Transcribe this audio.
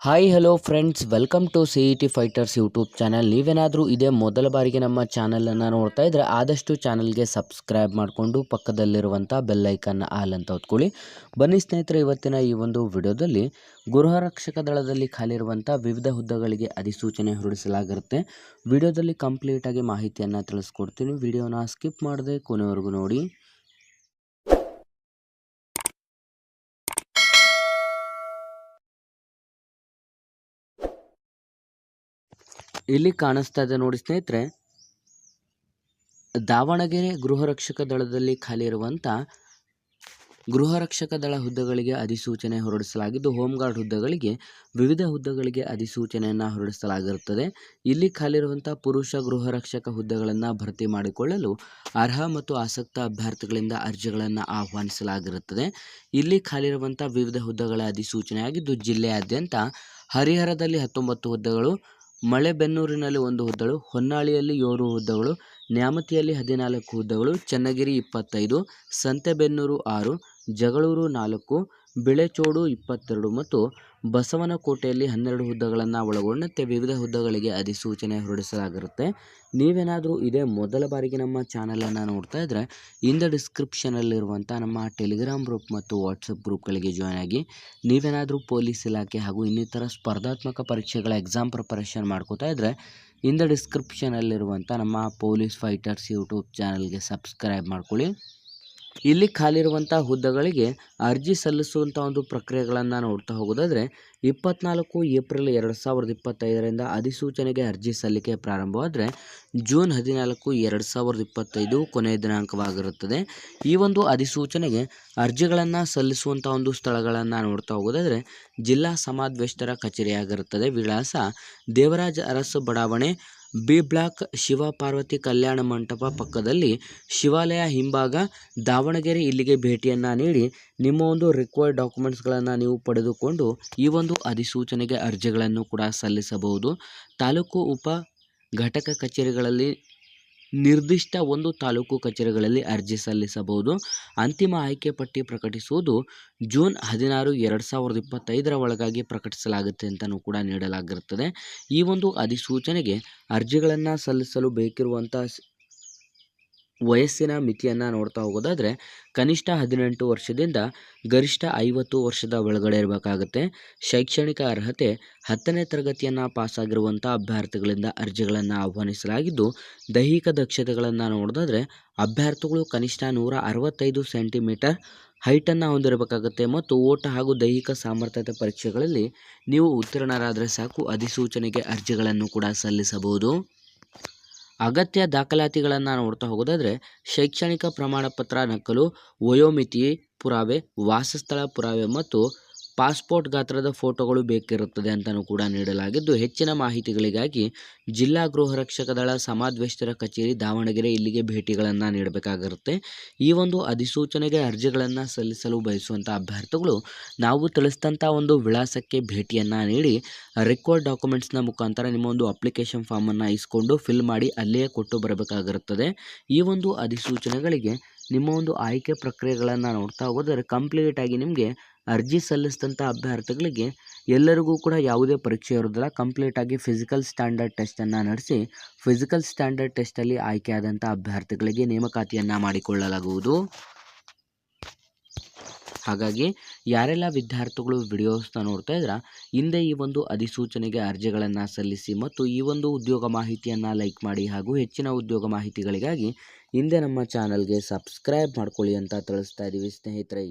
Hi hello friends, welcome to CET fighters YouTube channel. ನೀವೇನಾದರೂ ಇದೇ ಮೊದಲ ಬಾರಿಗೆ ನಮ್ಮ ಚಾನಲನ್ನು ನೋಡ್ತಾ ಇದ್ದರೆ ಆದಷ್ಟು ಚಾನಲ್ಗೆ ಸಬ್ಸ್ಕ್ರೈಬ್ ಮಾಡಿಕೊಂಡು ಪಕ್ಕದಲ್ಲಿರುವಂಥ ಬೆಲ್ಲೈಕನ್ನ ಆಲ್ ಅಂತ ಹೊತ್ಕೊಳ್ಳಿ. ಬನ್ನಿ ಸ್ನೇಹಿತರೆ, ಇವತ್ತಿನ ಈ ಒಂದು ವಿಡಿಯೋದಲ್ಲಿ ಗೃಹರಕ್ಷಕ ದಳದಲ್ಲಿ ಖಾಲಿರುವಂಥ ವಿವಿಧ ಹುದ್ದೆಗಳಿಗೆ ಅಧಿಸೂಚನೆ ಹೊರಡಿಸಲಾಗಿರುತ್ತೆ. ವಿಡಿಯೋದಲ್ಲಿ ಕಂಪ್ಲೀಟಾಗಿ ಮಾಹಿತಿಯನ್ನು ತಿಳಿಸ್ಕೊಡ್ತೀನಿ. ವಿಡಿಯೋನ ಸ್ಕಿಪ್ ಮಾಡದೆ ಕೊನೆವರೆಗೂ ನೋಡಿ. ಇಲ್ಲಿ ಕಾಣಿಸ್ತಾ ಇದೆ ನೋಡಿ ಸ್ನೇಹಿತರೆ, ದಾವಣಗೆರೆ ಗೃಹರಕ್ಷಕ ದಳದಲ್ಲಿ ಖಾಲಿ ಇರುವಂಥ ಗೃಹರಕ್ಷಕ ದಳ ಹುದ್ದೆಗಳಿಗೆ ಅಧಿಸೂಚನೆ ಹೊರಡಿಸಲಾಗಿದ್ದು, ಹೋಮ್ ಗಾರ್ಡ್ ಹುದ್ದೆಗಳಿಗೆ ವಿವಿಧ ಹುದ್ದೆಗಳಿಗೆ ಅಧಿಸೂಚನೆಯನ್ನು ಹೊರಡಿಸಲಾಗಿರುತ್ತದೆ. ಇಲ್ಲಿ ಖಾಲಿರುವಂಥ ಪುರುಷ ಗೃಹರಕ್ಷಕ ಹುದ್ದೆಗಳನ್ನು ಭರ್ತಿ ಮಾಡಿಕೊಳ್ಳಲು ಅರ್ಹ ಮತ್ತು ಆಸಕ್ತ ಅಭ್ಯರ್ಥಿಗಳಿಂದ ಅರ್ಜಿಗಳನ್ನು ಆಹ್ವಾನಿಸಲಾಗಿರುತ್ತದೆ. ಇಲ್ಲಿ ಖಾಲಿರುವಂಥ ವಿವಿಧ ಹುದ್ದೆಗಳ ಅಧಿಸೂಚನೆ ಆಗಿದ್ದು, ಜಿಲ್ಲೆಯಾದ್ಯಂತ ಹರಿಹರದಲ್ಲಿ 19 ಹುದ್ದೆಗಳು, ಮಳೆಬೆನ್ನೂರಿನಲ್ಲಿ 1 ಹುದ್ದೆಗಳು, ಹೊನ್ನಾಳಿಯಲ್ಲಿ 7 ಹುದ್ದೆಗಳು, ನ್ಯಾಮತಿಯಲ್ಲಿ 14 ಹುದ್ದೆಗಳು, ಚನ್ನಗಿರಿ 25, ಸಂತೆಬೆನ್ನೂರು 6, ಜಗಳೂರು 4, ಬಿಳೆಚೋಡು 22 ಮತ್ತು ಬಸವನಕೋಟೆಯಲ್ಲಿ 12 ಹುದ್ದೆಗಳನ್ನು ಒಳಗೊಂಡಂತೆ ವಿವಿಧ ಹುದ್ದೆಗಳಿಗೆ ಅಧಿಸೂಚನೆ ಹೊರಡಿಸಲಾಗಿರುತ್ತೆ. ನೀವೇನಾದರೂ ಇದೇ ಮೊದಲ ಬಾರಿಗೆ ನಮ್ಮ ಚಾನಲನ್ನು ನೋಡ್ತಾ ಇದ್ದರೆ ಇಂದ ಡಿಸ್ಕ್ರಿಪ್ಷನಲ್ಲಿರುವಂಥ ನಮ್ಮ ಟೆಲಿಗ್ರಾಮ್ ಗ್ರೂಪ್ ಮತ್ತು ವಾಟ್ಸಪ್ ಗ್ರೂಪ್ಗಳಿಗೆ ಜಾಯ್ನ್ ಆಗಿ. ನೀವೇನಾದರೂ ಪೊಲೀಸ್ ಇಲಾಖೆ ಹಾಗೂ ಇನ್ನಿತರ ಸ್ಪರ್ಧಾತ್ಮಕ ಪರೀಕ್ಷೆಗಳ ಎಕ್ಸಾಮ್ ಪ್ರಿಪರೇಷನ್ ಮಾಡ್ಕೋತಾ ಇದ್ದರೆ ಇಂದ ಡಿಸ್ಕ್ರಿಪ್ಷನಲ್ಲಿರುವಂಥ ನಮ್ಮ ಪೊಲೀಸ್ ಫೈಟರ್ಸ್ ಯೂಟ್ಯೂಬ್ ಚಾನಲ್ಗೆ ಸಬ್ಸ್ಕ್ರೈಬ್ ಮಾಡ್ಕೊಳ್ಳಿ. ಇಲ್ಲಿ ಖಾಲಿರುವಂಥ ಹುದ್ದೆಗಳಿಗೆ ಅರ್ಜಿ ಸಲ್ಲಿಸುವಂಥ ಒಂದು ಪ್ರಕ್ರಿಯೆಗಳನ್ನು ನೋಡ್ತಾ ಹೋಗೋದಾದರೆ, 24 ಏಪ್ರಿಲ್ 2025ರಿಂದ ಅಧಿಸೂಚನೆಗೆ ಅರ್ಜಿ ಸಲ್ಲಿಕೆ ಪ್ರಾರಂಭವಾದರೆ ಜೂನ್ 14, 2025 ಕೊನೆಯ ದಿನಾಂಕವಾಗಿರುತ್ತದೆ. ಈ ಒಂದು ಅಧಿಸೂಚನೆಗೆ ಅರ್ಜಿಗಳನ್ನು ಸಲ್ಲಿಸುವಂಥ ಒಂದು ಸ್ಥಳಗಳನ್ನು ನೋಡ್ತಾ ಹೋಗೋದಾದರೆ, ಜಿಲ್ಲಾ ಸಮಾದೇಷ್ಟರ ಕಚೇರಿಯಾಗಿರುತ್ತದೆ. ವಿಳಾಸ ದೇವರಾಜ ಅರಸು ಬಡಾವಣೆ, ಬಿ ಬ್ಲಾಕ್, ಶಿವ ಪಾರ್ವತಿ ಕಲ್ಯಾಣ ಮಂಟಪ ಪಕ್ಕದಲ್ಲಿ, ಶಿವಾಲಯ ಹಿಂಭಾಗ, ದಾವಣಗೆರೆ. ಇಲ್ಲಿಗೆ ಭೇಟಿಯನ್ನು ನೀಡಿ ನಿಮ್ಮ ಒಂದು ರಿಕ್ವೈರ್ಡ್ ಡಾಕ್ಯುಮೆಂಟ್ಸ್ಗಳನ್ನು ನೀವು ಪಡೆದುಕೊಂಡು ಈ ಒಂದು ಅಧಿಸೂಚನೆಗೆ ಅರ್ಜಿಗಳನ್ನು ಕೂಡ ಸಲ್ಲಿಸಬಹುದು. ತಾಲೂಕು ಉಪ ಘಟಕ ಕಚೇರಿಗಳಲ್ಲಿ ನಿರ್ದಿಷ್ಟ ಒಂದು ತಾಲೂಕು ಕಚೇರಿಗಳಲ್ಲಿ ಅರ್ಜಿ ಸಲ್ಲಿಸಬಹುದು. ಅಂತಿಮ ಆಯ್ಕೆ ಪಟ್ಟಿ ಪ್ರಕಟಿಸುವುದು ಜೂನ್ 16, 2025 ಒಳಗಾಗಿ ಪ್ರಕಟಿಸಲಾಗುತ್ತೆ ಅಂತಲೂ ಕೂಡ ನೀಡಲಾಗಿರುತ್ತದೆ. ಈ ಒಂದು ಅಧಿಸೂಚನೆಗೆ ಅರ್ಜಿಗಳನ್ನು ಸಲ್ಲಿಸಲು ಬೇಕಿರುವಂಥ ವಯಸ್ಸಿನ ಮಿತಿಯನ್ನು ನೋಡ್ತಾ ಹೋಗೋದಾದರೆ, ಕನಿಷ್ಠ 18 ವರ್ಷದಿಂದ ಗರಿಷ್ಠ 50 ವರ್ಷದ ಒಳಗಡೆ ಇರಬೇಕಾಗುತ್ತೆ. ಶೈಕ್ಷಣಿಕ ಅರ್ಹತೆ 10ನೇ ತರಗತಿಯನ್ನು ಪಾಸಾಗಿರುವಂಥ ಅಭ್ಯರ್ಥಿಗಳಿಂದ ಅರ್ಜಿಗಳನ್ನು ಆಹ್ವಾನಿಸಲಾಗಿದ್ದು, ದೈಹಿಕ ದಕ್ಷತೆಗಳನ್ನು ನೋಡೋದಾದರೆ ಅಭ್ಯರ್ಥಿಗಳು ಕನಿಷ್ಠ 165 ಸೆಂಟಿಮೀಟರ್ ಹೈಟನ್ನು ಹೊಂದಿರಬೇಕಾಗುತ್ತೆ ಮತ್ತು ಓಟ ಹಾಗೂ ದೈಹಿಕ ಸಾಮರ್ಥ್ಯತೆ ಪರೀಕ್ಷೆಗಳಲ್ಲಿ ನೀವು ಉತ್ತೀರ್ಣರಾದರೆ ಸಾಕು ಅಧಿಸೂಚನೆಗೆ ಅರ್ಜಿಗಳನ್ನು ಕೂಡ ಸಲ್ಲಿಸಬಹುದು. ಅಗತ್ಯ ದಾಖಲಾತಿಗಳನ್ನು ನೋಡ್ತಾ ಹೋಗೋದಾದರೆ, ಶೈಕ್ಷಣಿಕ ಪ್ರಮಾಣ ಪತ್ರ ನಕಲು, ವಯೋಮಿತಿ ಪುರಾವೆ, ವಾಸಸ್ಥಳ ಪುರಾವೆ ಮತ್ತು ಪಾಸ್ಪೋರ್ಟ್ ಗಾತ್ರದ ಫೋಟೋಗಳು ಬೇಕಿರುತ್ತದೆ ಅಂತಲೂ ಕೂಡ ನೀಡಲಾಗಿದ್ದು, ಹೆಚ್ಚಿನ ಮಾಹಿತಿಗಳಿಗಾಗಿ ಜಿಲ್ಲಾ ಗೃಹರಕ್ಷಕ ದಳ ಸಮಾದೇಷ್ಟರ ಕಚೇರಿ ದಾವಣಗೆರೆ ಇಲ್ಲಿಗೆ ಭೇಟಿಗಳನ್ನು ನೀಡಬೇಕಾಗಿರುತ್ತೆ. ಈ ಒಂದು ಅಧಿಸೂಚನೆಗೆ ಅರ್ಜಿಗಳನ್ನು ಸಲ್ಲಿಸಲು ಬಯಸುವಂಥ ಅಭ್ಯರ್ಥಿಗಳು ನಾವು ತಿಳಿಸಿದಂಥ ಒಂದು ವಿಳಾಸಕ್ಕೆ ಭೇಟಿಯನ್ನು ನೀಡಿ ರಿಕ್ವೈರ್ಡ್ ಡಾಕ್ಯುಮೆಂಟ್ಸ್ನ ಮುಖಾಂತರ ನಿಮ್ಮ ಒಂದು ಅಪ್ಲಿಕೇಶನ್ ಫಾರ್ಮನ್ನು ಇಸ್ಕೊಂಡು ಫಿಲ್ ಮಾಡಿ ಅಲ್ಲಿಯೇ ಕೊಟ್ಟು ಬರಬೇಕಾಗಿರುತ್ತದೆ. ಈ ಒಂದು ಅಧಿಸೂಚನೆಗಳಿಗೆ ನಿಮ್ಮ ಒಂದು ಆಯ್ಕೆ ಪ್ರಕ್ರಿಯೆಗಳನ್ನು ನೋಡ್ತಾ ಹೋದರೆ ಕಂಪ್ಲೀಟಾಗಿ ನಿಮಗೆ ಅರ್ಜಿ ಸಲ್ಲಿಸಿದಂಥ ಅಭ್ಯರ್ಥಿಗಳಿಗೆ ಎಲ್ಲರಿಗೂ ಕೂಡ ಯಾವುದೇ ಪರೀಕ್ಷೆ ಇರೋದಿಲ್ಲ. ಕಂಪ್ಲೀಟಾಗಿ ಫಿಸಿಕಲ್ ಸ್ಟ್ಯಾಂಡರ್ಡ್ ಟೆಸ್ಟನ್ನು ನಡೆಸಿ ಫಿಸಿಕಲ್ ಸ್ಟ್ಯಾಂಡರ್ಡ್ ಟೆಸ್ಟಲ್ಲಿ ಆಯ್ಕೆಯಾದಂಥ ಅಭ್ಯರ್ಥಿಗಳಿಗೆ ನೇಮಕಾತಿಯನ್ನು ಮಾಡಿಕೊಳ್ಳಲಾಗುವುದು. ಹಾಗಾಗಿ ಯಾರೆಲ್ಲ ವಿದ್ಯಾರ್ಥಿಗಳು ವಿಡಿಯೋಸ್ನ ನೋಡ್ತಾ ಇದ್ದೀರಾ, ಹಿಂದೆ ಈ ಒಂದು ಅಧಿಸೂಚನೆಗೆ ಅರ್ಜಿಗಳನ್ನು ಸಲ್ಲಿಸಿ ಮತ್ತು ಈ ಒಂದು ಉದ್ಯೋಗ ಮಾಹಿತಿಯನ್ನು ಲೈಕ್ ಮಾಡಿ ಹಾಗೂ ಹೆಚ್ಚಿನ ಉದ್ಯೋಗ ಮಾಹಿತಿಗಳಿಗಾಗಿ ಹಿಂದೆ ನಮ್ಮ ಚಾನಲ್ಗೆ ಸಬ್ಸ್ಕ್ರೈಬ್ ಮಾಡ್ಕೊಳ್ಳಿ ಅಂತ ತಿಳಿಸ್ತಾ ಇದ್ದೀವಿ ಸ್ನೇಹಿತರೆ.